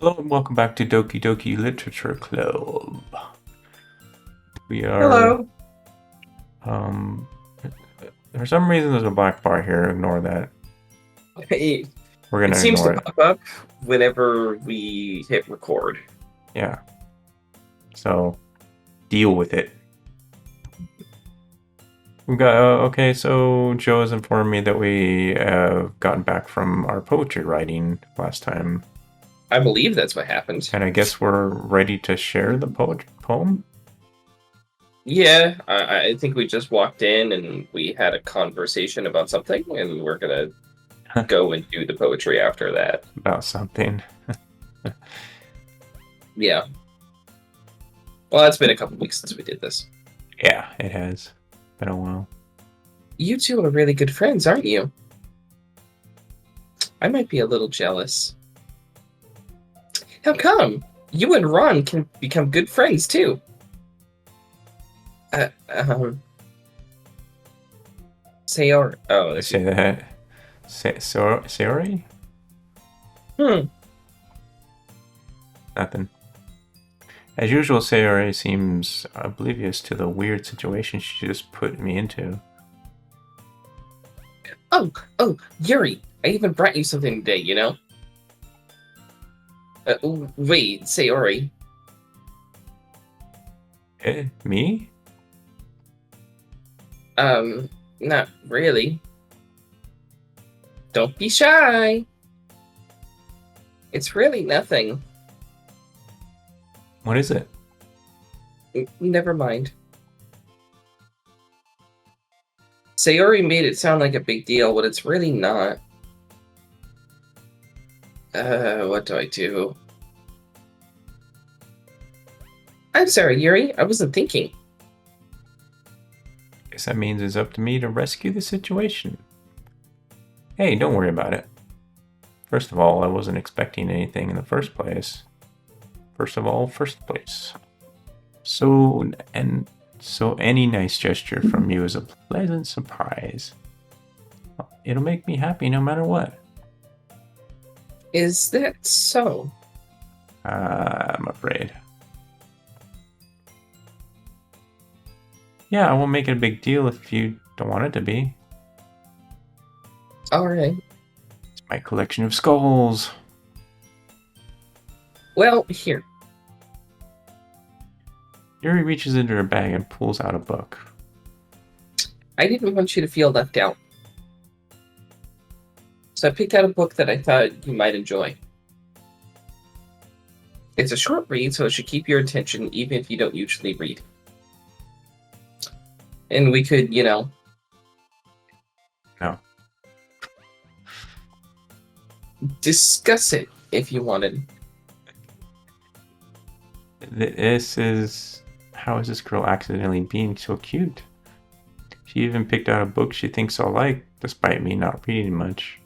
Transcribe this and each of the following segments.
Hello and welcome back to Doki Doki Literature Club. We are, Hello. um, for some reason there's a black bar here. Ignore that. It, We're it gonna seems to ignore it. pop up whenever we hit record. Yeah. So deal with it. We've got okay. So Joe has informed me that we have gotten back from our poetry writing last time, I believe that's what happened. and I guess we're ready to share the poem. Yeah, I think we just walked in and we had a conversation about something, and we're gonna go and do the poetry after that. About something. Yeah. Well, it's been a couple weeks since we did this. Yeah, it has been a while. You two are really good friends, aren't you? I might be a little jealous. How come? You and Ron can become good friends too. Uh, um, Sayor. Oh, I say that. Sorry. hmm. Nothing. As usual, Sayori seems oblivious to the weird situation she just put me into. Oh, Yuri, I even brought you something today, you know? Wait, Sayori. Me? Not really. Don't be shy. It's really nothing. What is it? Never mind. Sayori made it sound like a big deal, but it's really not. What do I do? I'm sorry, Yuri. I wasn't thinking. Guess that means it's up to me to rescue the situation. Hey, don't worry about it. First of all, I wasn't expecting anything in the first place. First place. So any nice gesture from you is a pleasant surprise. It'll make me happy no matter what. Is that so? I'm afraid. Yeah, I won't make it a big deal if you don't want it to be. Alright. It's my collection of skulls. Well, here. Yuri reaches into her bag and pulls out a book. I didn't want you to feel left out. So I picked out a book that I thought you might enjoy. It's a short read, so it should keep your attention even if you don't usually read. And we could, No. discuss it if you wanted. How is this girl accidentally being so cute? She even picked out a book she thinks I'll like, despite me not reading much.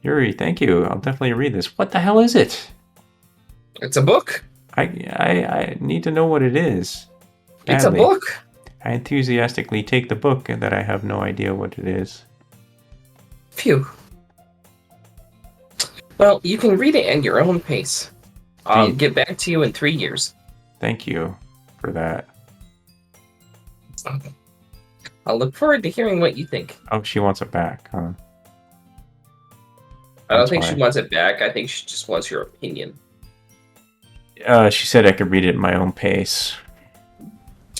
Yuri, thank you. I'll definitely read this. What the hell is it? It's a book. I need to know what it is. It's a Badly. book. I enthusiastically take the book and that I have no idea what it is. Phew. Well, you can read it at your own pace. I'll get back to you in 3 years. Thank you for that. I'll look forward to hearing what you think. Oh, she wants it back, huh? I don't That's think why. she wants it back. I think she just wants your opinion. She said I could read it at my own pace.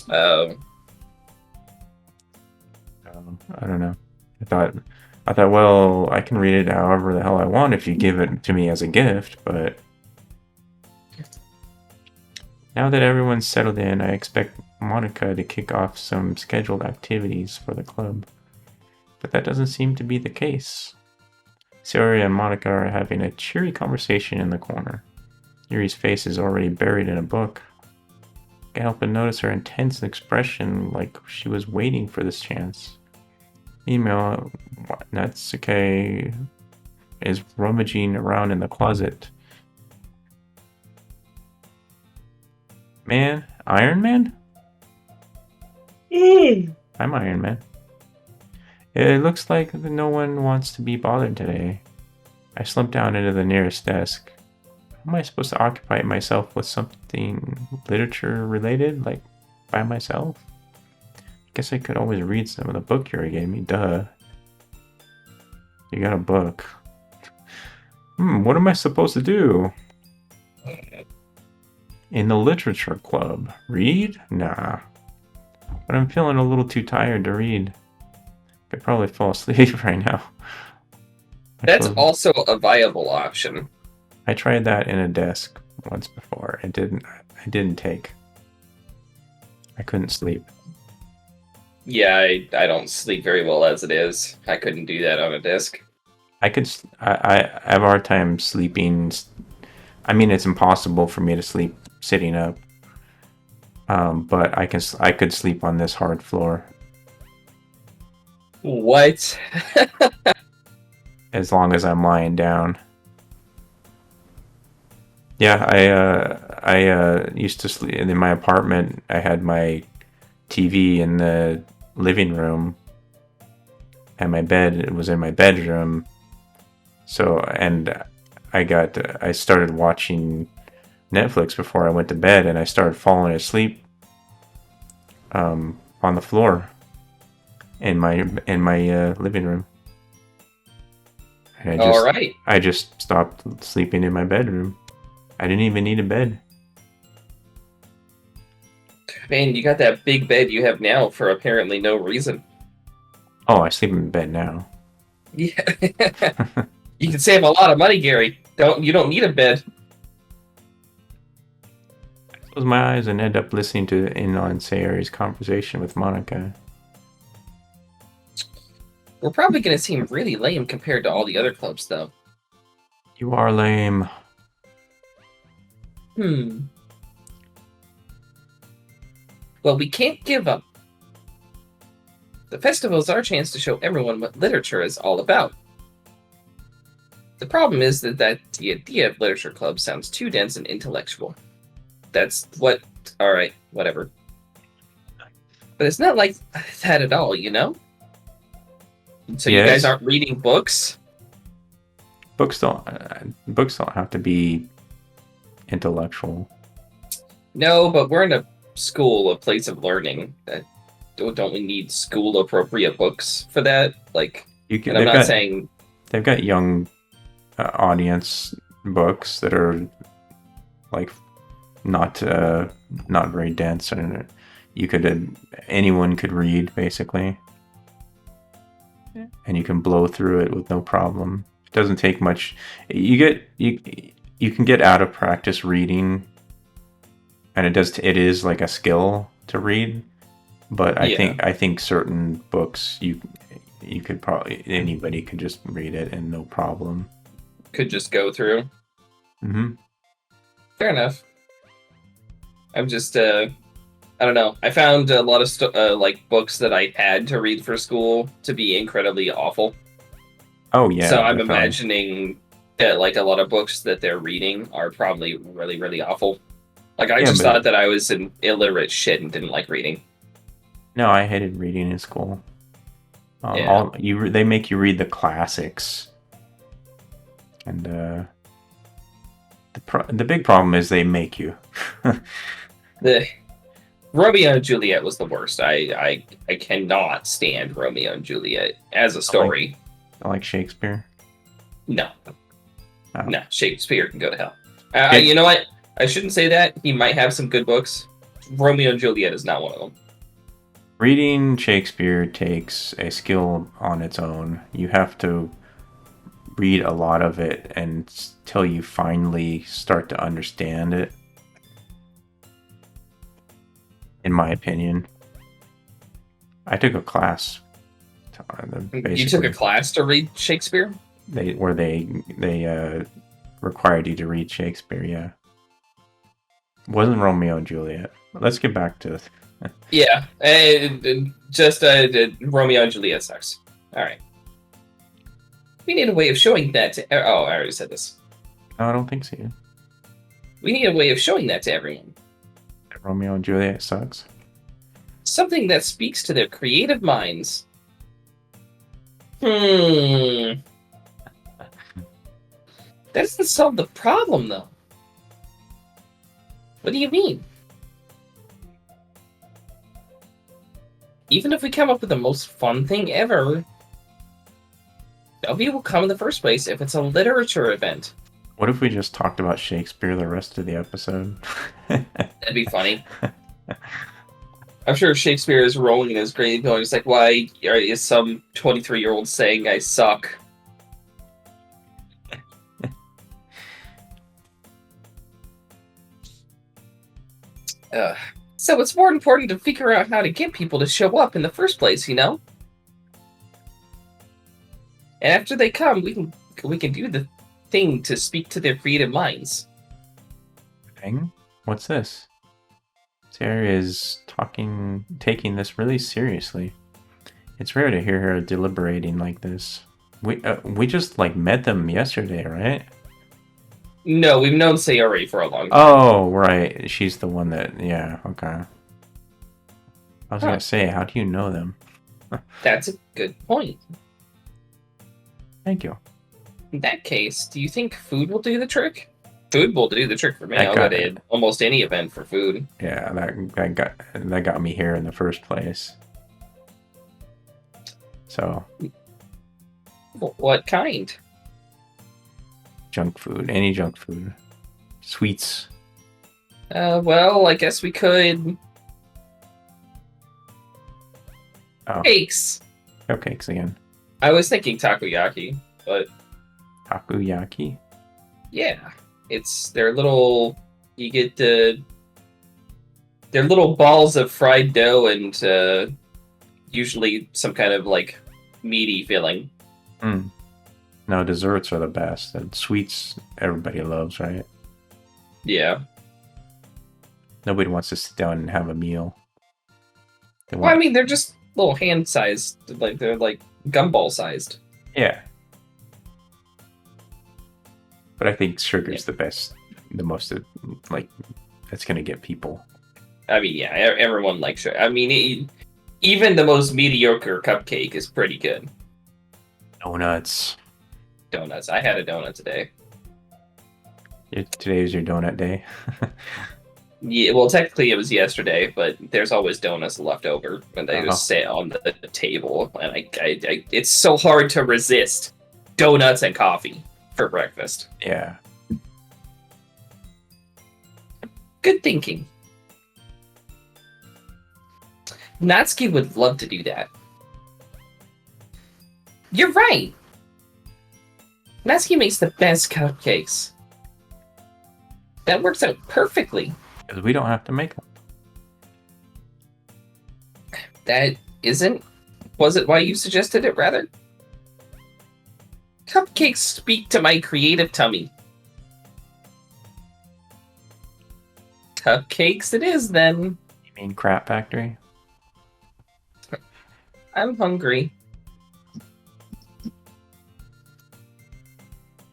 Um, I don't know. I thought, well, I can read it however the hell I want if you give it to me as a gift, but now that everyone's settled in, I expect Monica to kick off some scheduled activities for the club. But that doesn't seem to be the case. Sarah and Monica are having a cheery conversation in the corner. Yuri's face is already buried in a book. I can't help but notice her intense expression, like she was waiting for this chance. Meanwhile, Natsuke is rummaging around in the closet. Man? Iron Man? I'm Iron Man. It looks like no one wants to be bothered today. I slumped down into the nearest desk. am I supposed to occupy myself with something literature related, like by myself? Guess I could always read some of the book you already gave me. Duh. You got a book. What am I supposed to do? In the literature club. Read? Nah. But I'm feeling a little too tired to read. Could probably fall asleep right now. That's also a viable option. I tried that in a desk once before. It didn't take. I couldn't sleep. Yeah, I don't sleep very well as it is. I couldn't do that on a desk. I have a hard time sleeping. I mean, it's impossible for me to sleep sitting up. But I could sleep on this hard floor. What? As long as I'm lying down. Yeah, I used to sleep in my apartment. I had my TV in the living room, and my bed was in my bedroom. So, and I started watching Netflix before I went to bed, and I started falling asleep on the floor in my living room. And I just stopped sleeping in my bedroom. I didn't even need a bed. Man, you got that big bed you have now for apparently no reason. Oh, I sleep in bed now. Yeah. You can save a lot of money, Gary. You don't need a bed. I close my eyes and end up listening to on Sayori's conversation with Monica. We're probably going to seem really lame compared to all the other clubs, though. You are lame. Well, we can't give up. The festival is our chance to show everyone what literature is all about. The problem is that the idea of literature club sounds too dense and intellectual. That's what... Alright, whatever. But it's not like that at all, you know? So yes. You guys aren't reading books? Books don't have to be intellectual. No, but we're in a school, a place of learning. Don't we need school-appropriate books for that? Like, and I'm not saying... They've got young audience books that are, like, not very dense, and anyone could read, basically. And you can blow through it with no problem. It doesn't take much. You can get out of practice reading, and it is like a skill to read. But I think certain books you could probably anybody could just read it and no problem. Could just go through. Mm-hmm. Fair enough. I'm just I don't know. I found a lot of like books that I had to read for school to be incredibly awful. Oh yeah. So I'm imagining that like a lot of books that they're reading are probably really, really awful. Like I just thought that I was an illiterate shit and didn't like reading. No, I hated reading in school. They make you read the classics, and the big problem is they make you. The Romeo and Juliet was the worst. I cannot stand Romeo and Juliet as a story. I like Shakespeare. No, no, Shakespeare can go to hell. You know what? I shouldn't say that. He might have some good books. Romeo and Juliet is not one of them. Reading Shakespeare takes a skill on its own. You have to read a lot of it until you finally start to understand it. In my opinion. I took a class. You took a class to read Shakespeare? They required you to read Shakespeare, yeah. It wasn't Romeo and Juliet. Let's get back to this. Yeah, just Romeo and Juliet sucks. All right. We need a way of showing that to... Oh, I already said this. No, I don't think so. We need a way of showing that to everyone. Romeo and Juliet sucks. Something that speaks to their creative minds. That doesn't solve the problem, though. What do you mean? Even if we come up with the most fun thing ever, nobody will come in the first place if it's a literature event. What if we just talked about Shakespeare the rest of the episode? That'd be funny. I'm sure Shakespeare is rolling in his grave going, it's like, why is some 23-year-old saying I suck? So it's more important to figure out how to get people to show up in the first place, you know? And after they come, we can do the thing to speak to their creative minds. Thing? What's this? Sarah is taking this really seriously. It's rare to hear her deliberating like this. We just like met them yesterday, right? No, we've known Sayori for a long time. Oh, right. She's the one that. Yeah. Okay. I was gonna say, how do you know them? That's a good point. Thank you. In that case, do you think food will do the trick? Food will do the trick for me. That I'll go to almost any event for food. Yeah, that got me here in the first place. So, What kind? junk food, any junk food, sweets. Well, I guess we could. Oh, Cakes. cupcakes again. I was thinking takoyaki, but Takoyaki. yeah, they're little. You get they're little balls of fried dough and usually some kind of like meaty filling. Mm. No, desserts are the best. And sweets, everybody loves, right? Yeah. Nobody wants to sit down and have a meal. Well, I mean, they're just little hand-sized, like they're like gumball-sized. Yeah. But I think sugar's the best, the most, like, that's gonna get people. I mean, yeah, everyone likes sugar. I mean, even the most mediocre cupcake is pretty good. Donuts. Donuts. I had a donut today. Today is your donut day. Yeah, well, technically it was yesterday, but there's always donuts left over, and they just sit on the table, and I it's so hard to resist donuts and coffee for breakfast. Yeah. Good thinking. Natsuki would love to do that. You're right. Natsuki makes the best cupcakes. That works out perfectly. Because we don't have to make them. That isn't... Was it why you suggested it, rather? Cupcakes speak to my creative tummy. Cupcakes it is, then. You mean Crap Factory? I'm hungry.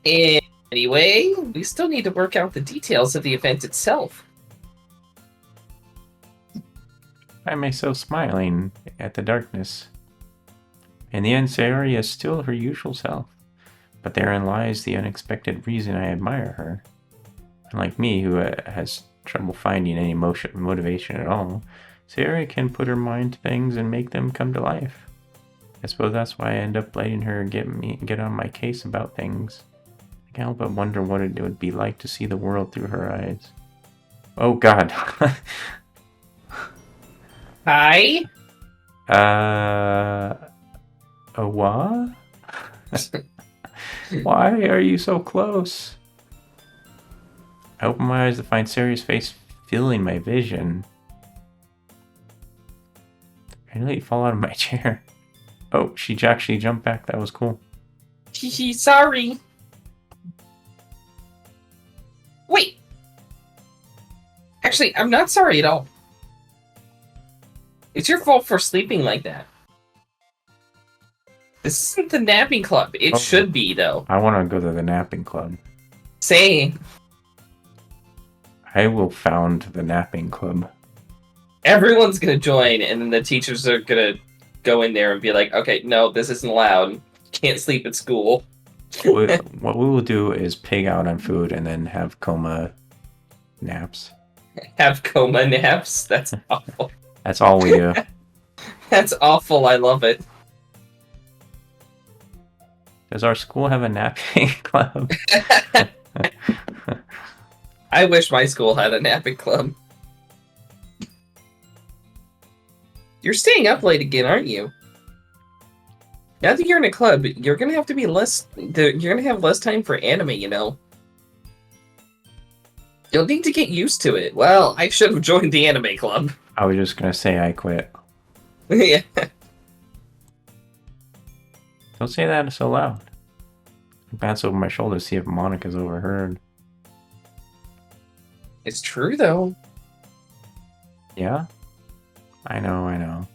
Anyway, we still need to work out the details of the event itself. I may so smiling at the darkness. In the end, Sayori is still her usual self. But therein lies the unexpected reason I admire her. Unlike me, who has trouble finding any motivation at all, Sayori can put her mind to things and make them come to life. I suppose that's why I end up letting her get on my case about things. I can't help but wonder what it would be like to see the world through her eyes. Oh God. Hi? What? Why are you so close? I open my eyes to find Sayori's face filling my vision. I nearly fall out of my chair. Oh, she actually jumped back. That was cool. Sorry. Wait. Actually, I'm not sorry at all. It's your fault for sleeping like that. This isn't the napping club. It should be, though. I want to go to the napping club. Say. I will found the napping club. Everyone's gonna join, and then the teachers are gonna go in there and be like, okay, no, this isn't allowed. Can't sleep at school. What we will do is pig out on food and then have coma naps. Have coma naps. That's awful. That's all we do. That's awful. I love it. Does our school have a napping club? I wish my school had a napping club. You're staying up late again, aren't you? Now that you're in a club, you're gonna have to be less. You're gonna have less time for anime, you know. You'll need to get used to it. Well, I should have joined the anime club. I was just gonna say I quit. Yeah. Don't say that so loud. I glance over my shoulder to see if Monica's overheard. It's true, though. Yeah? I know.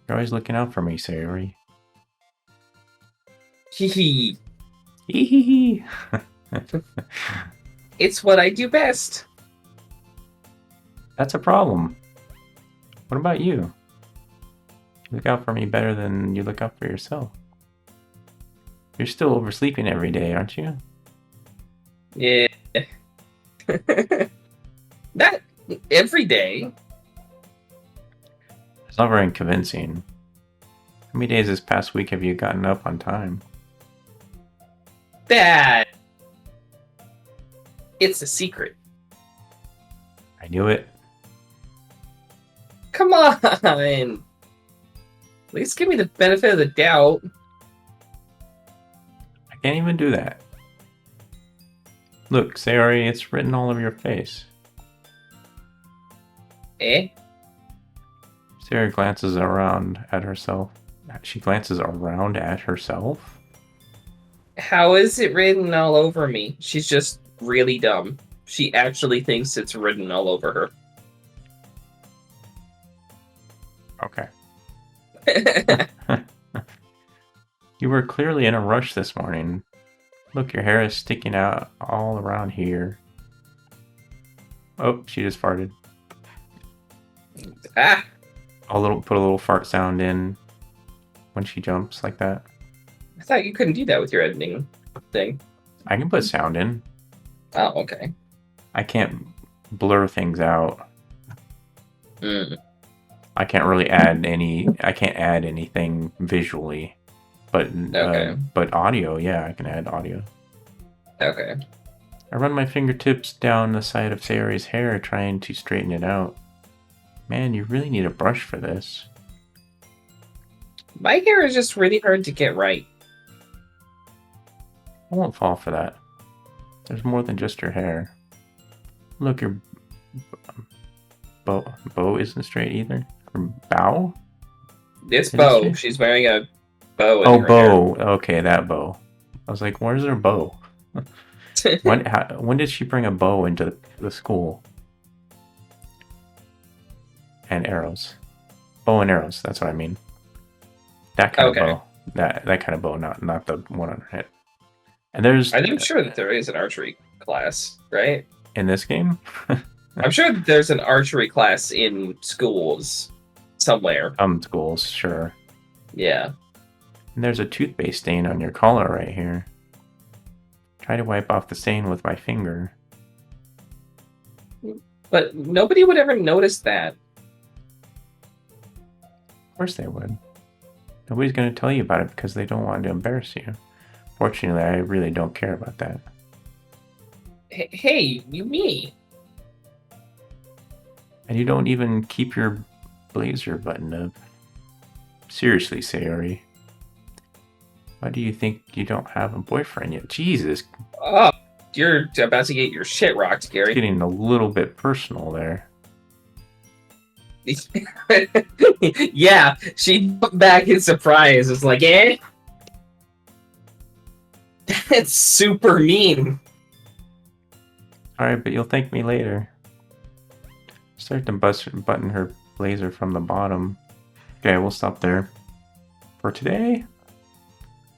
You're always looking out for me, Sayori. Hee hee. Hee hee hee. It's what I do best. That's a problem. What about you? You look out for me better than you look out for yourself. You're still oversleeping every day, aren't you? Yeah. Not every day. It's not very convincing. How many days this past week have you gotten up on time? That. It's a secret. I knew it. Come on. At least give me the benefit of the doubt. I can't even do that. Look, Sayori, it's written all over your face. Eh? Sayori glances around at herself. She glances around at herself? How is it written all over me? She's just really dumb. She actually thinks it's written all over her. Okay. You were clearly in a rush this morning. Look, your hair is sticking out all around here. Oh, she just farted. Ah! Put a little fart sound in when she jumps like that. I thought you couldn't do that with your editing thing. I can put sound in. Oh, okay. I can't blur things out. Mm. I can't really add anything visually. But Okay. but audio, yeah, I can add audio. Okay. I run my fingertips down the side of Sayori's hair, trying to straighten it out. Man, you really need a brush for this. My hair is just really hard to get right. I won't fall for that. There's more than just your hair. Look, your bow isn't straight either. Her bow? This Isn't bow. she? She's wearing a bow in Oh, her bow. Okay, that bow. I was like, where's her bow? hair. When did she bring a bow into the school? And arrows. Bow and arrows, that's what I mean. That kind Okay. of bow. That kind of bow, not the one on her head. And there's I'm sure that there is an archery class, right? in this game, I'm sure that there's an archery class in schools somewhere. some schools, sure. Yeah. And there's a toothpaste stain on your collar right here. Try to wipe off the stain with my finger. But nobody would ever notice that. Of course they would. Nobody's going to tell you about it because they don't want to embarrass you. Fortunately, I really don't care about that. Hey, you me. And you don't even keep your blazer buttoned up. Seriously, Sayori. Why do you think you don't have a boyfriend yet? Jesus, Oh, you're about to get your shit rocked, it's Gary. getting a little bit personal there. Yeah, she jumped back in surprise. It's like, eh? That's super mean. Alright, but you'll thank me later. Start to button her blazer from the bottom. Okay, we'll stop there for today.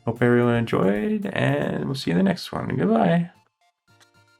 Hope everyone enjoyed, and we'll see you in the next one. Goodbye.